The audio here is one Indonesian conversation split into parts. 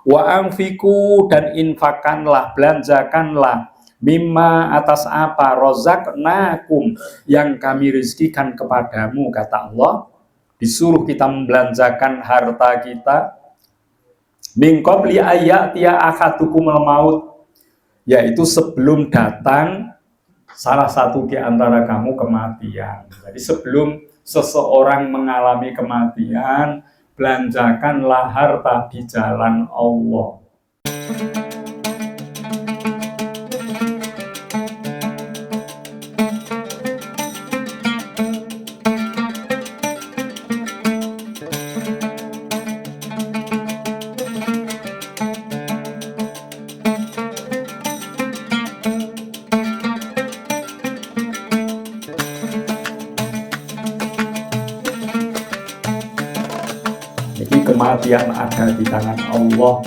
Wa anfiku, dan infakkanlah, belanjakanlah, mimma, atas apa, rozaknakum, yang kami rizkikan kepadamu, kata Allah. Disuruh kita membelanjakan harta kita, min qabli ayyatia ahadukumul maut, yaitu sebelum datang salah satu di antara kamu kematian. Jadi sebelum seseorang mengalami kematian, belanjakanlah harta di jalan Allah. Kematian ada di tangan Allah.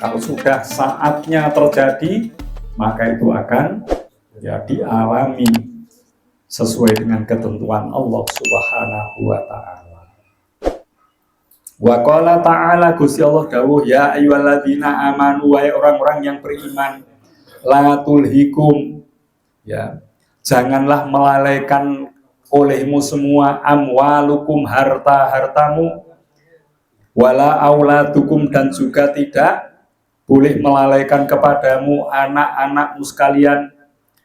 Kalau sudah saatnya terjadi, maka itu akan dialami sesuai dengan ketentuan Allah Subhanahu wa ta'ala. Wa qala ta'ala, Gusti Allah dawuh, ya ayyuhalladzina amanu, wahai orang-orang yang beriman, la tulhikum, janganlah melalaikan olehmu semua, amwalukum, harta-hartamu, wala auladukum, dan juga tidak boleh melalaikan kepadamu anak-anakmu sekalian,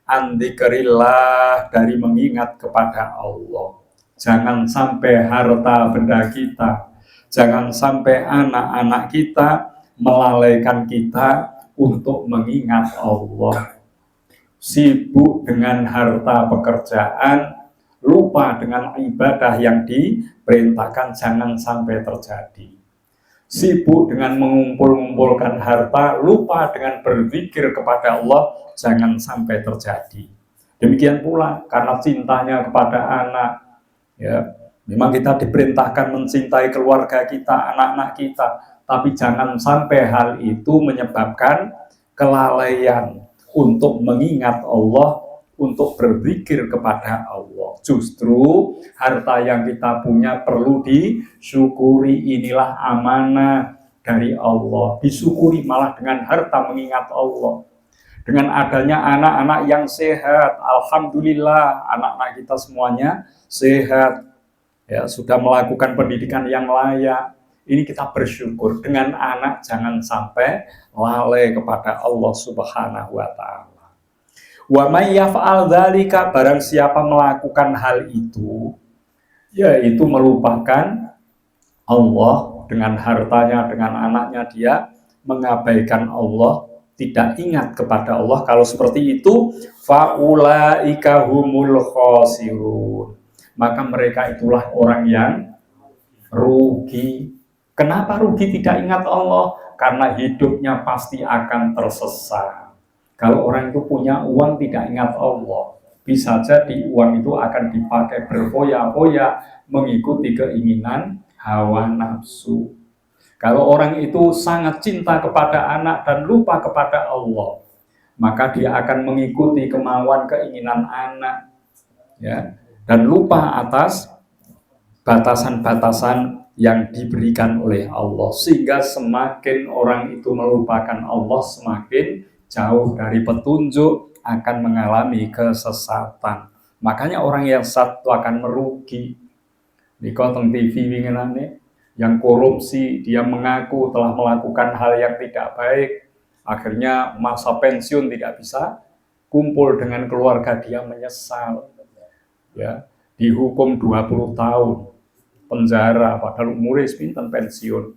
andikrillah, dari mengingat kepada Allah. Jangan sampai harta benda kita, jangan sampai anak-anak kita melalaikan kita untuk mengingat Allah. Sibuk dengan harta pekerjaan, lupa dengan ibadah yang diperintahkan, jangan sampai terjadi. Sibuk dengan mengumpul-ngumpulkan harta, lupa dengan berzikir kepada Allah, jangan sampai terjadi. Demikian pula karena cintanya kepada anak, memang kita diperintahkan mencintai keluarga kita, anak-anak kita, tapi jangan sampai hal itu menyebabkan kelalaian untuk mengingat Allah, untuk berzikir kepada Allah. Justru harta yang kita punya perlu disyukuri, inilah amanah dari Allah. Disyukuri malah dengan harta mengingat Allah. Dengan adanya anak-anak yang sehat, alhamdulillah anak-anak kita semuanya sehat, sudah melakukan pendidikan yang layak. Ini kita bersyukur. Dengan anak jangan sampai lalai kepada Allah Subhanahu wa ta'ala. Wa may yaf'al dzalika, barang siapa melakukan hal itu, yaitu melupakan Allah dengan hartanya, dengan anaknya, dia mengabaikan Allah, tidak ingat kepada Allah. Kalau seperti itu, faulaika humul khasirun, maka mereka itulah orang yang rugi. Kenapa rugi? Tidak ingat Allah, karena hidupnya pasti akan tersesat. Kalau orang itu punya uang tidak ingat Allah, bisa jadi uang itu akan dipakai berfoya-foya mengikuti keinginan hawa nafsu. Kalau orang itu sangat cinta kepada anak dan lupa kepada Allah, maka dia akan mengikuti kemauan keinginan anak, dan lupa atas batasan-batasan yang diberikan oleh Allah. Sehingga semakin orang itu melupakan Allah, semakin jauh dari petunjuk, akan mengalami kesesatan. Makanya orang yang satu akan merugi. Di konten TV winginane yang korupsi, dia mengaku telah melakukan hal yang tidak baik, akhirnya masa pensiun tidak bisa kumpul dengan keluarga, dia menyesal. Dihukum 20 tahun penjara, padahal umurnya pinten pensiun.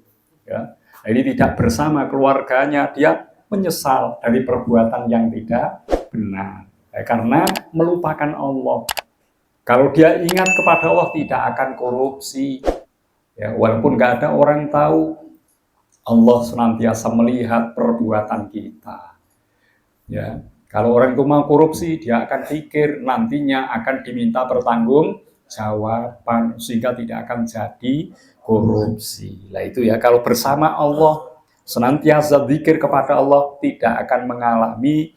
Ini tidak bersama keluarganya, dia menyesal dari perbuatan yang tidak benar, karena melupakan Allah. Kalau dia ingat kepada Allah, tidak akan korupsi. Walaupun nggak ada orang tahu, Allah senantiasa melihat perbuatan kita. Kalau orang itu mau korupsi, dia akan pikir nantinya akan diminta pertanggungjawaban, sehingga tidak akan jadi korupsi. Lah itu kalau bersama Allah, senantiasa zikir kepada Allah, tidak akan mengalami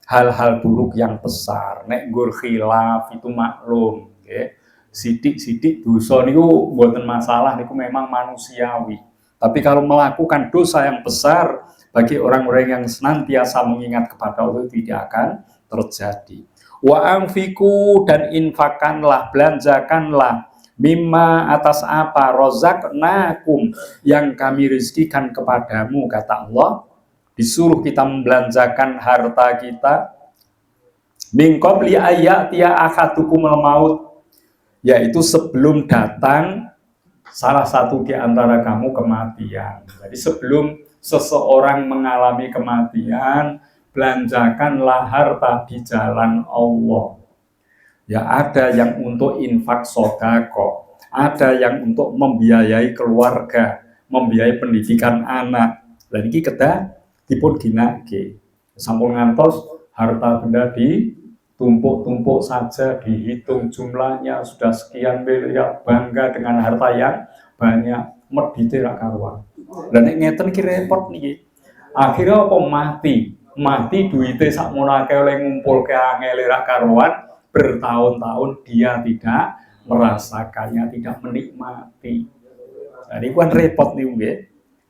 hal-hal buruk yang besar. Nek gur khilaf itu maklum, sidik-sidik dosa niku mboten masalah, niku memang manusiawi. Tapi kalau melakukan dosa yang besar, bagi orang-orang yang senantiasa mengingat kepada Allah tidak akan terjadi. Wa anfiku, dan infakkanlah, belanjakanlah, mimma, atas apa, rozaknakum, yang kami rezekikan kepadamu, kata Allah. Disuruh kita membelanjakan harta kita, min qabli ayyatia ahadukumul maut, yaitu sebelum datang salah satu di antara kamu kematian. Jadi sebelum seseorang mengalami kematian, belanjakanlah harta di jalan Allah. Ya, ada yang untuk infak sodako, ada yang untuk membiayai keluarga, membiayai pendidikan anak. Dan ini kita dipun ginake. Sampun ngantos harta benda ditumpuk-tumpuk saja, dihitung jumlahnya sudah sekian miliar, bangga dengan harta yang banyak, medite ra karuan. Lah nek ngeten ki repot niki. Akhirnya apa, mati duite sakmono akeh oleh ngumpulke angel ra karuan, bertahun-tahun dia tidak merasakannya, tidak menikmati. Jadi kan repot nih, nggih.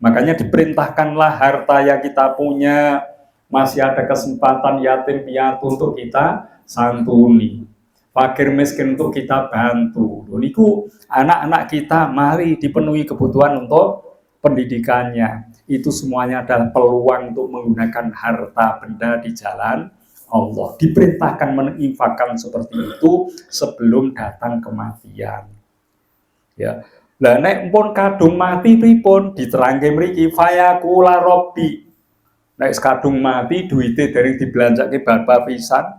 Makanya diperintahkanlah harta yang kita punya, masih ada kesempatan yatim piatu untuk kita santuni, fakir miskin untuk kita bantu. Niku anak-anak kita mari dipenuhi kebutuhan untuk pendidikannya. Itu semuanya adalah peluang untuk menggunakan harta benda di jalan Allah. Diperintahkan menginfakkan seperti itu sebelum datang kematian. Ya. Lah nek pun kadung mati pripun, diterangke mriki fayaqula robbi. Nek kadung mati duite dari dibelanjake baba pisan,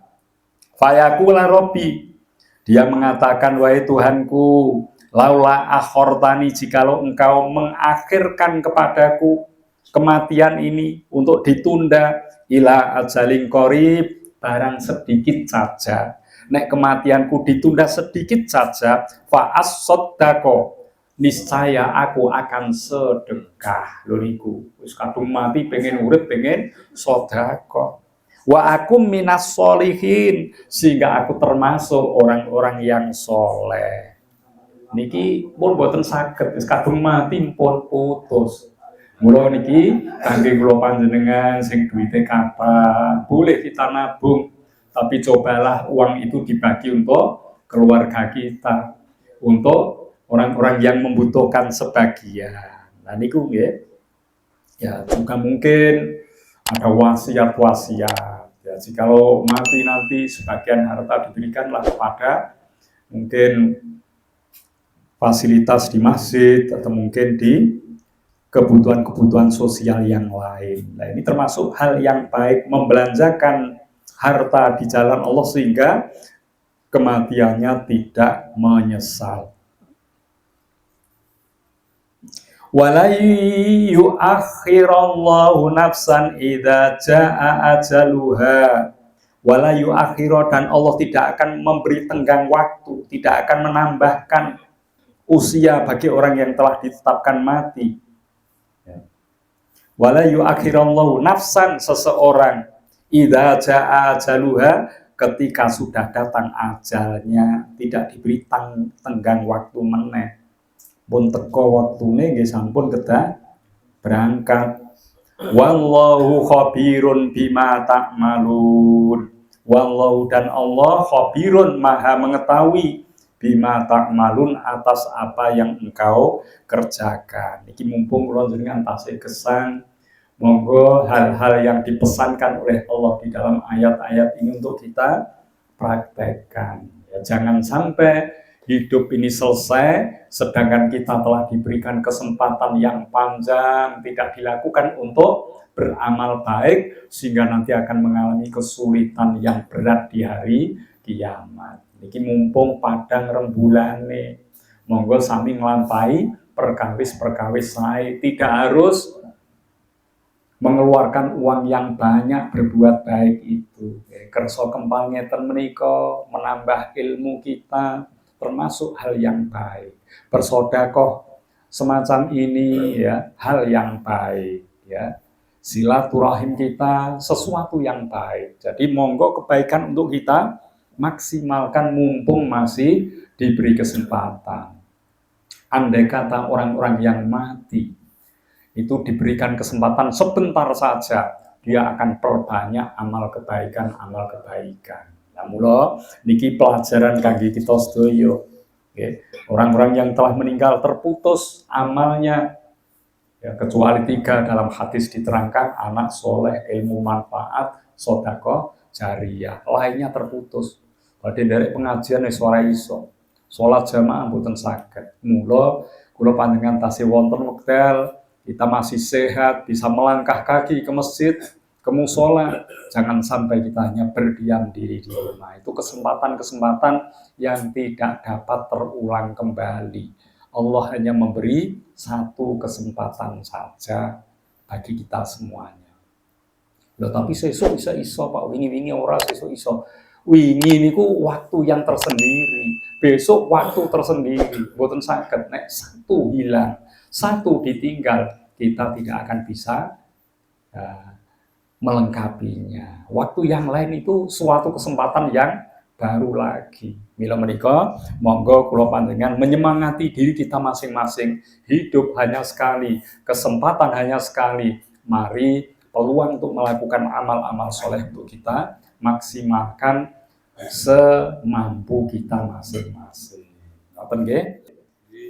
fayaqula robbi, dia mengatakan, wahai Tuhanku, laula akhortani, jikalau engkau mengakhirkan kepadaku kematian ini untuk ditunda, ila ajalin qarib, barang sedikit saja. Nek kematianku ditunda sedikit saja, fa'as soddako, niscaya aku akan sedekah. Lho niku wis kadung mati pengen urip, pengen sedekah. Wa akum minas sholihin, sehingga aku termasuk orang-orang yang soleh. Niki pun boten saged, wis kadung mati pun putus. Mula niki kangge kula panjenengan sing duwite kathah, boleh kita nabung, tapi cobalah uang itu dibagi untuk keluarga kita, untuk orang-orang yang membutuhkan sebagian. Nah niku nggih. Ya, juga mungkin ada wasiat-wasiat. Ya, jikalau mati nanti sebagian harta diberikanlah kepada mungkin fasilitas di masjid atau mungkin di kebutuhan-kebutuhan sosial yang lain. Nah, ini termasuk hal yang baik, membelanjakan harta di jalan Allah sehingga kematiannya tidak menyesal. Wala yu'akhirallahu nafsan idza jaa ajaluha. Wala yu'akhiro, dan Allah tidak akan memberi tenggang waktu, tidak akan menambahkan usia bagi orang yang telah ditetapkan mati. Wala yu'akhirallahu nafsan, seseorang, idza jaa ajaluha, ketika sudah datang ajalnya, tidak diberi tenggang waktu meneh. Pun teko waktune nggih sampun kedah berangkat. Wallahu khabirun bima ta'malun. Wallahu, dan Allah khabirun, maha mengetahui, bima ta'malun, atas apa yang engkau kerjakan. Iki mumpung kula jenengan tasih gesang, monggo hal-hal yang dipesankan oleh Allah di dalam ayat-ayat ini untuk kita praktekkan. Ya, jangan sampai hidup ini selesai, sedangkan kita telah diberikan kesempatan yang panjang, tidak dilakukan untuk beramal baik, sehingga nanti akan mengalami kesulitan yang berat di hari kiamat. Ini mumpung padang rembulane, monggo sami nglampahi perkawis-perkawis sae, tidak harus mengeluarkan uang yang banyak berbuat baik itu. Kerso kempal ngeten menika menambah ilmu kita, termasuk hal yang baik. Bersedekah semacam ini ya, hal yang baik ya. Silaturahim kita sesuatu yang baik. Jadi monggo kebaikan untuk kita maksimalkan mumpung masih diberi kesempatan. Andai kata orang-orang yang mati itu diberikan kesempatan sebentar saja, dia akan perbanyak amal kebaikan. Nah, mula niki pelajaran kangge kita sedaya. Orang-orang yang telah meninggal terputus amalnya, ya, kecuali 3 dalam hadis diterangkan: anak soleh, ilmu manfaat, sedekah jariyah. Lainnya terputus. Badhe dari pengajian wis ora iso. Salat jamaah mboten saged. Mula kula panjenengan tasih wonten wekdal kita masih sehat, bisa melangkah kaki ke masjid, ke musola, jangan sampai kita hanya berdiam diri di rumah. Itu kesempatan-kesempatan yang tidak dapat terulang kembali. Allah hanya memberi satu kesempatan saja bagi kita semuanya. Loh, tapi sesuk bisa iso Pak, wingi-wingi ora sesuk iso. Wingi niku waktu yang tersendiri, besok waktu tersendiri. Mboten saged nek satu hilang, satu ditinggal, kita tidak akan bisa melengkapinya. Waktu yang lain itu suatu kesempatan yang baru lagi. Mila menika, monggo kula panjenengan menyemangati diri kita masing-masing. Hidup hanya sekali, kesempatan hanya sekali. Mari peluang untuk melakukan amal-amal soleh untuk kita maksimalkan semampu kita masing-masing. Ngoten nggih?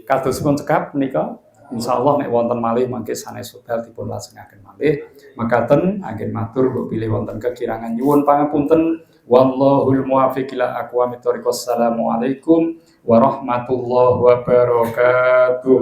Kadosipun cekap menika, insyaallah nek wonten malih mangke sanes wekdal dipun lajengaken malih. Makaten anggen matur kula pilih wonten kekirangan nyuwun pangapunten. Wallahul muwaffiq ila aqwamit thoriq. Assalamualaikum warahmatullahi wabarakatuh.